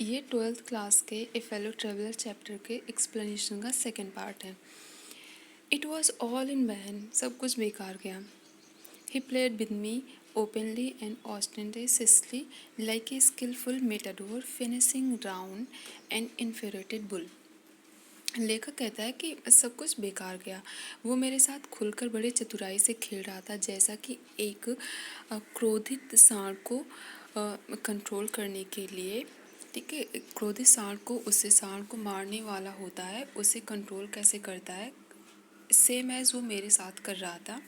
ये 12th class के a fellow traveller chapter के एक्सप्लेनेशन का सेकंड पार्ट है। It was all in vain, सब कुछ बेकार गया। He played with me openly and ostentatiously like a skilful matador finishing round and infuriated bull. लेखक कहता है कि सब कुछ बेकार गया। वो मेरे साथ खुलकर बड़े चतुराई से खेल रहा था, जैसा कि एक क्रोधित सांड को कंट्रोल करने के लिए, ठीक है, क्रोधित सांड को उससे सांड को मारने वाला होता है, उसे कंट्रोल कैसे करता है, सेम एज वो मेरे साथ कर रहा था।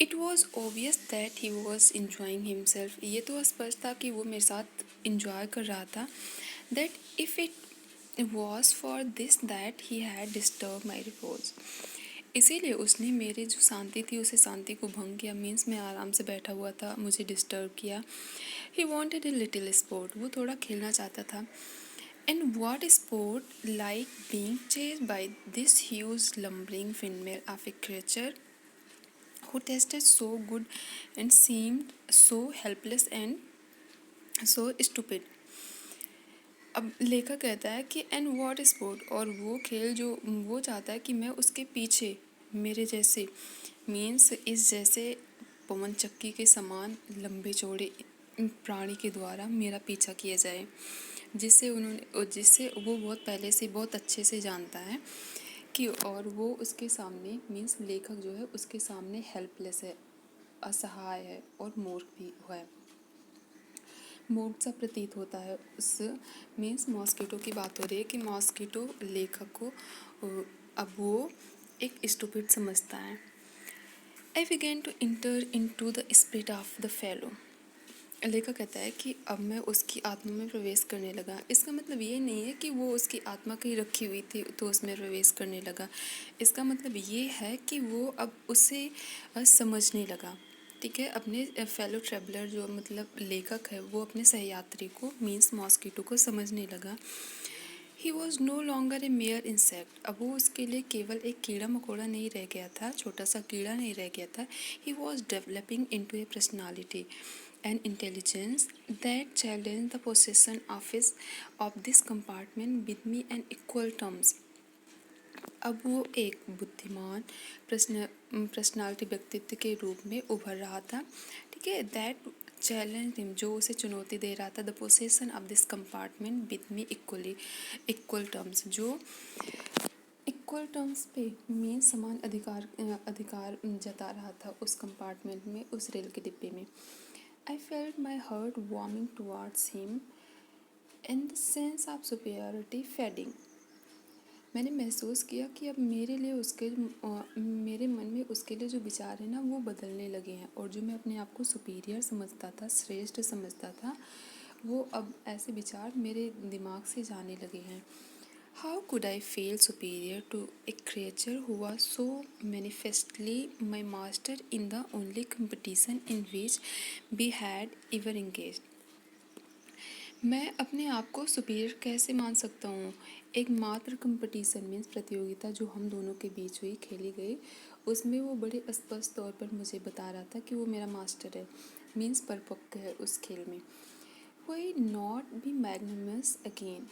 It was obvious that he was enjoying himself. ये तो स्पष्ट था कि वो मेरे साथ इंजॉय कर रहा था। That if it was for this that he had disturb my repose. इसीलिए उसने मेरी जो शांति थी उसे शांति को भंग किया। मीन्स मैं आराम से बैठा हुआ था, मुझे डिस्टर्ब किया। He wanted a little sport, वो थोड़ा खेलना चाहता था। And what sport like being chase by this huge lumbering female of a creature who tasted so good and seemed so helpless and so stupid। अब लेखक कहता है कि एंड व्हाट स्पोर्ट, और वो खेल जो वो चाहता है कि मैं उसके पीछे मेरे जैसे, मीन्स इस जैसे पवन चक्की के समान लंबे चौड़े प्राणी के द्वारा मेरा पीछा किया जाए, जिससे वो बहुत पहले से बहुत अच्छे से जानता है कि, और वो उसके सामने, मीन्स लेखक जो है उसके सामने हेल्पलेस है, असहाय है और मूर्ख भी है, मूर्ख सा प्रतीत होता है। उस मीन्स मॉस्किटो की बात हो रही है कि मॉस्किटो लेखक को अब वो एक स्टूपिड समझता है। I begin to enter into the spirit of the fellow. लेखक कहता है कि अब मैं उसकी आत्मा में प्रवेश करने लगा। इसका मतलब ये नहीं है कि वो उसकी आत्मा कहीं रखी हुई थी तो उसमें प्रवेश करने लगा। इसका मतलब ये है कि वो अब उसे समझने लगा, ठीक है। अपने फेलो ट्रेवलर जो मतलब लेखक है, वो अपने सहयात्री को मीन्स मॉस्किटो को समझने लगा। He was no longer a mere insect. अब वो उसके लिए केवल एक कीड़ा मकोड़ा नहीं रह गया था, छोटा सा कीड़ा नहीं रह गया था। He was developing into A personality and intelligence that challenged the possession of this compartment with me on equal terms। अब वो एक बुद्धिमान पर्सनालिटी व्यक्तित्व के रूप में उभर रहा था, ठीक है। दैट चैलेंज हिम, जो उसे चुनौती दे रहा था, the possession of this compartment with me equal terms, जो इक्वल टर्म्स पे मीन समान अधिकार जता रहा था उस कंपार्टमेंट में, उस रेल के डिब्बे में। I felt my heart warming towards him and the sense of superiority fading। मैंने महसूस किया कि अब मेरे लिए मेरे मन में उसके लिए जो विचार है ना, वो बदलने लगे हैं, और जो मैं अपने आप को सुपीरियर समझता था, श्रेष्ठ समझता था, वो अब ऐसे विचार मेरे दिमाग से जाने लगे हैं। How could I feel superior to a creature who was so manifestly my master in the only competition in which we had ever engaged? मैं अपने आप को सुपीरियर कैसे मान सकता हूँ? एक मात्र कंपटीशन मीन्स प्रतियोगिता जो हम दोनों के बीच हुई, खेली गई, उसमें वो बड़े स्पष्ट तौर पर मुझे बता रहा था कि वो मेरा मास्टर है, मीन्स परिपक्व है उस खेल में। Why not be magnanimous again?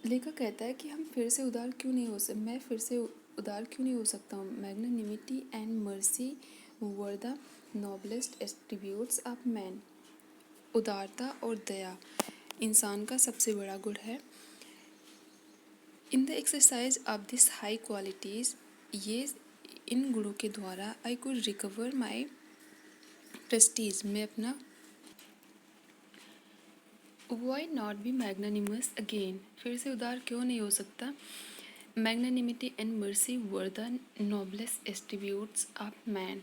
लेखक कहता है कि हम फिर से उदार क्यों नहीं हो सकते, मैं फिर से उदार क्यों नहीं हो सकता हूँ। Magnanimity and mercy were the noblest attributes of man. उदारता और दया इंसान का सबसे बड़ा गुण है। In the exercise of this high qualities, ये इन गुणों के द्वारा I could recover my prestige, मैं अपना why not be magnanimous again, फिर से उदार क्यों नहीं हो सकता। Magnanimity and mercy were the noblest attributes of man.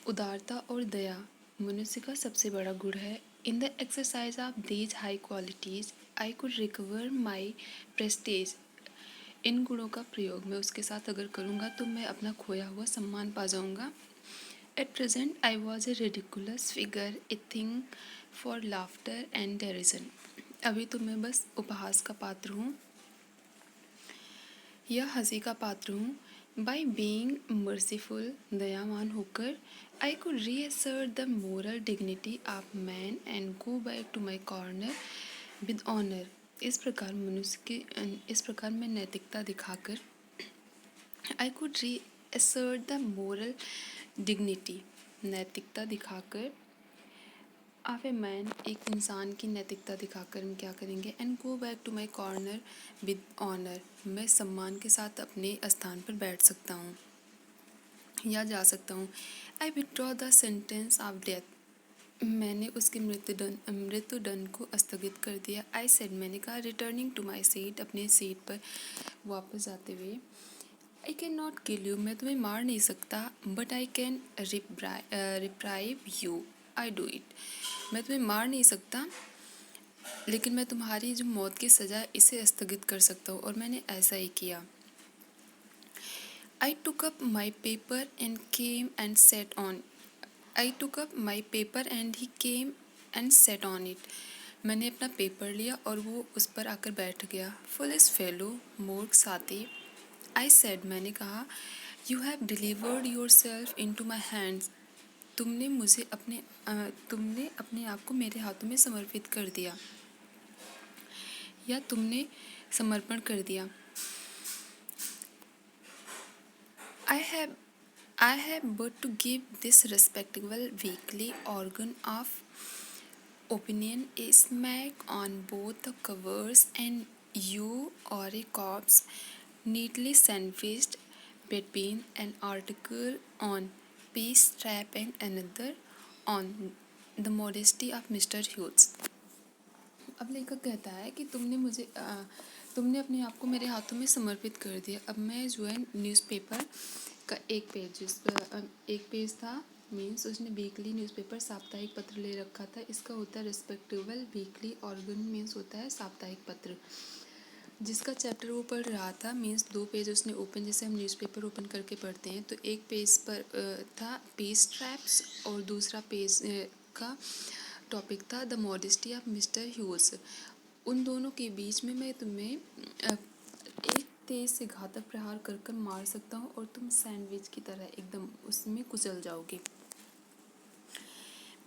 उदारता और दया मनुष्य का सबसे बड़ा गुण है। In the exercise of these high qualities I could recover my prestige. इन गुणों का प्रयोग मैं उसके साथ अगर करूँगा तो मैं अपना खोया हुआ सम्मान पा जाऊँगा। At present I was a ridiculous figure, a thing for laughter and derision. अभी तो मैं बस उपहास का पात्र हूँ या हंसी का पात्र हूँ, By being merciful, दयावान होकर, I could reassert the moral dignity of man and go back to my corner with honor. इस प्रकार मैं नैतिकता दिखाकर I could reassert the moral dignity. नैतिकता दिखाकर ऑफ ए मैन, एक इंसान की नैतिकता दिखाकर हम क्या करेंगे, and go back to my corner with honour, मैं सम्मान के साथ अपने स्थान पर बैठ सकता हूँ या जा सकता हूँ. I withdraw the sentence of death, मैंने उसके मृत्युदंड को स्थगित कर दिया. आई सेड, मैंने कहा. रिटर्निंग टू माई सीट, अपने सीट पर वापस जाते हुए. आई कैन नॉट किल यू, मैं तुम्हें मार नहीं सकता. But I can reprieve you, I do it. मैं तुम्हें मार नहीं सकता, लेकिन मैं तुम्हारी जो मौत की सज़ा इसे स्थगित कर सकता हूँ, और मैंने ऐसा ही किया. I took up my paper and came and sat on. I took up my paper and he came and sat on it. मैंने अपना पेपर लिया और वो उस पर आकर बैठ गया. Foolish fellow, मूर्ख साथी. I said, मैंने कहा. You have delivered yourself into my hands. तुमने अपने आप को मेरे हाथों में समर्पित कर दिया, या तुमने समर्पण कर दिया. I have but to give this respectable weekly organ of opinion a smack on both the covers, and you are a corpse neatly sandwiched between an article on peace trap and another on the modesty of Mr. Hughes. अब लेखक कहता है कि तुमने अपने आप को मेरे हाथों में समर्पित कर दिया. अब मैं जो है न्यूज़पेपर का एक पेज था, मीन्स उसने वीकली न्यूज़पेपर साप्ताहिक पत्र ले रखा था. इसका होता है रिस्पेक्टेबल वीकली ऑर्गन, मीन्स होता है साप्ताहिक पत्र. जिसका चैप्टर वो पढ़ रहा था, मीन्स 2 पेज उसने ओपन, जैसे हम न्यूज़पेपर ओपन करके पढ़ते हैं, तो एक पेज पर था पीस ट्रैप्स, और दूसरा पेज का टॉपिक था the modesty of mister huge. उन दोनों के बीच में मैं तुम्हें एक तेज से घातक प्रहार कर मार सकता हूँ, और तुम सैंडविच की तरह एकदम उसमें कुचल जाओगे.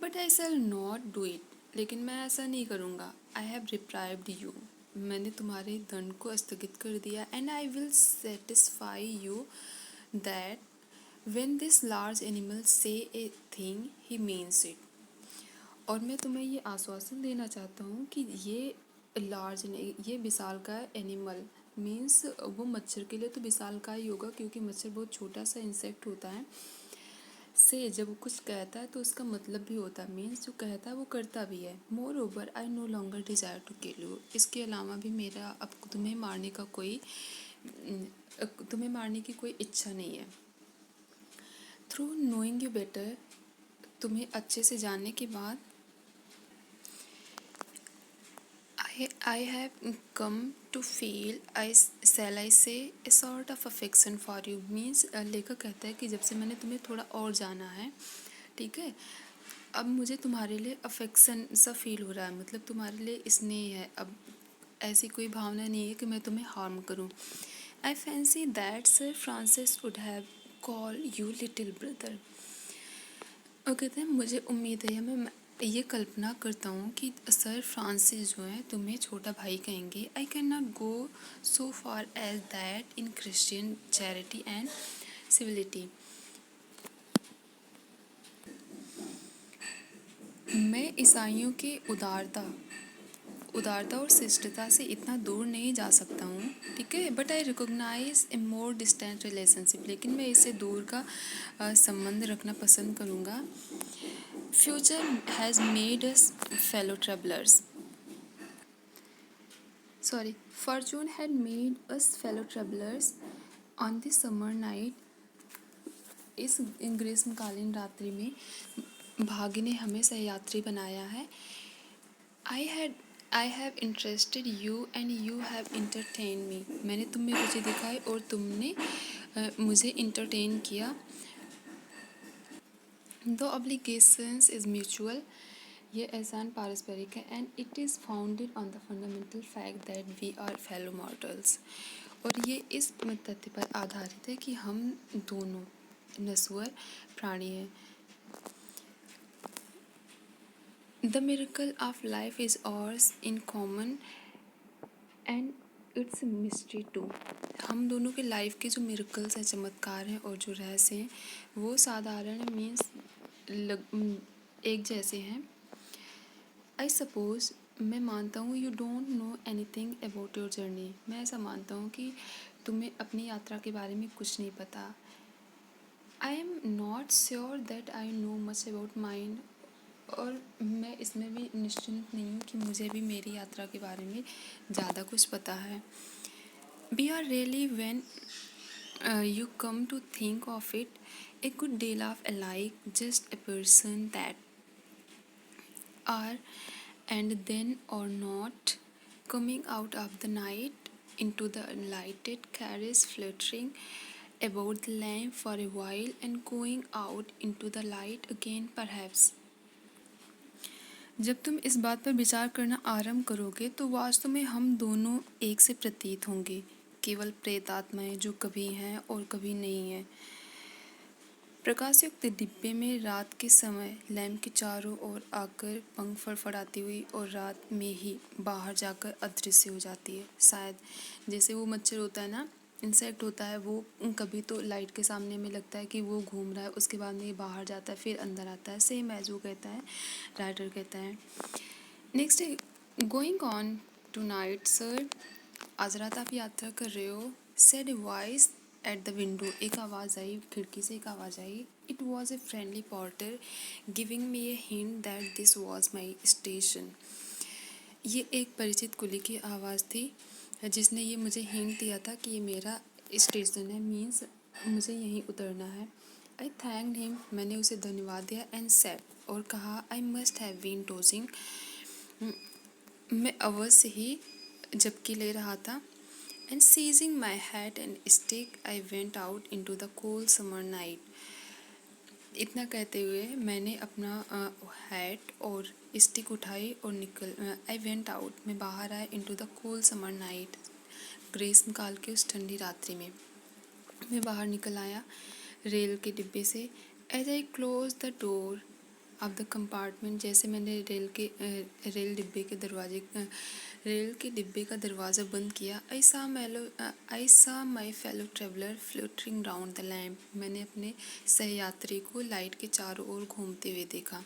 But I shall not do it, लेकिन मैं ऐसा नहीं करूँगा. आई हैव रिप्राइव्ड यू, मैंने तुम्हारे दंड को स्थगित कर दिया. And I will satisfy you that when this large animal says a thing he means it. और मैं तुम्हें ये आश्वासन देना चाहता हूँ कि ये विशालकाय एनिमल, मीन्स वो मच्छर के लिए तो विशालकाय होगा, क्योंकि मच्छर बहुत छोटा सा इंसेक्ट होता है. से जब वो कुछ कहता है तो उसका मतलब भी होता है, मीन्स जो कहता है वो करता भी है. Moreover I no longer desire to kill you, इसके अलावा भी मेरा अब तुम्हें मारने की कोई इच्छा नहीं है. थ्रू नोइंग यू बेटर, तुम्हें अच्छे से जानने के बाद. I have come to feel, shall I say, a sort of affection for you. Means लेखक कहता है कि जब से मैंने तुम्हें थोड़ा और जाना है, ठीक है, अब मुझे तुम्हारे लिए अफेक्शन सा फील हो रहा है, मतलब तुम्हारे लिए स्नेह है. अब ऐसी कोई भावना नहीं है कि मैं तुम्हें हार्म करूं. I fancy that sir Francis would have call you little brother. और कहते हैं मुझे उम्मीद है, मैं ये कल्पना करता हूँ कि सर फ्रांसिस जो हैं तुम्हें छोटा भाई कहेंगे. I can not go so far as that in Christian charity and civility. मैं ईसाइयों के उदारता और शिष्टता से इतना दूर नहीं जा सकता हूँ, ठीक है. But I recognise a more distant relationship, लेकिन मैं इससे दूर का संबंध रखना पसंद करूँगा. Future has made us fellow travelers. Fortune had made us fellow travelers on the summer night. इस ग्रीष्मकालीन रात्रि में भाग्य ने हमें सहयात्री बनाया है. I have interested you and you have entertained me. मैंने तुम्हें रुचि दिखाई और तुमने मुझे entertain किया. The obligations is mutual, ये एहसान पारस्परिक है. And it is founded on the fundamental fact that we are fellow mortals, और ये इस तथ्य पर आधारित है कि हम दोनों नश्वर प्राणी हैं। The miracle of life is ours in common and its mystery too. हम दोनों के लाइफ के जो मिरेकल्स हैं, चमत्कार हैं और जो रहस्य हैं, वो साधारण मीन्स एक जैसे हैं। आई सपोज, मैं मानता हूँ, you don't know anything about your journey. मैं ऐसा मानता हूँ कि तुम्हें अपनी यात्रा के बारे में कुछ नहीं पता। I am not sure that I know much about mind. और मैं इसमें भी निश्चिंत नहीं हूँ कि मुझे भी मेरी यात्रा के बारे में ज़्यादा कुछ पता है। We are really, when you come to think of it, a good deal of alike, just a person that are and then or not coming out of the night into the lighted carriage, fluttering about the lamp for a while and going out into the light again perhaps. जब तुम इस बात पर विचार करना आरंभ करोगे तो वास्तव में हम दोनों एक से प्रतीत होंगे, केवल प्रेत आत्माएं जो कभी हैं और कभी नहीं हैं। प्रकाशयुक्त डिब्बे में रात के समय लैंप के चारों ओर आकर पंख फड़फड़ाती हुई और रात में ही बाहर जाकर अदृश्य हो जाती है। शायद जैसे वो मच्छर होता है ना, इंसेक्ट होता है, वो कभी तो लाइट के सामने में लगता है कि वो घूम रहा है, उसके बाद में ये बाहर जाता है, फिर अंदर आता है। सेम एज वो कहता है, राइटर कहता है। Next, going on tonight sir, आज रात आप यात्रा कर रहे हो। Said a voice at the window, एक आवाज़ आई, खिड़की से एक आवाज़ आई। It was a friendly porter giving me a hint that this was my station. ये एक परिचित कुली की आवाज़ थी जिसने ये मुझे हिंट दिया था कि ये मेरा स्टेशन है, मीन्स मुझे यहीं उतरना है। आई थैंक्ड हिम, मैंने उसे धन्यवाद दिया। एंड सेड, और कहा, I must have been dozing, मैं अवश्य ही झपकी ले रहा था। And seizing my hat and stick I went out into the cold summer night. इतना कहते हुए मैंने अपना हैट और स्टिक उठाई और आई वेंट आउट, मैं बाहर आया, into the cold summer night, ग्रीष्म काल की उस ठंडी रात्रि में मैं बाहर निकल आया रेल के डिब्बे से। As I close the door of the compartment, जैसे मैंने रेल डिब्बे का दरवाज़ा बंद किया। I saw my fellow traveller fluttering round the lamp, मैंने अपने सहयात्री को लाइट के चारों ओर घूमते हुए देखा।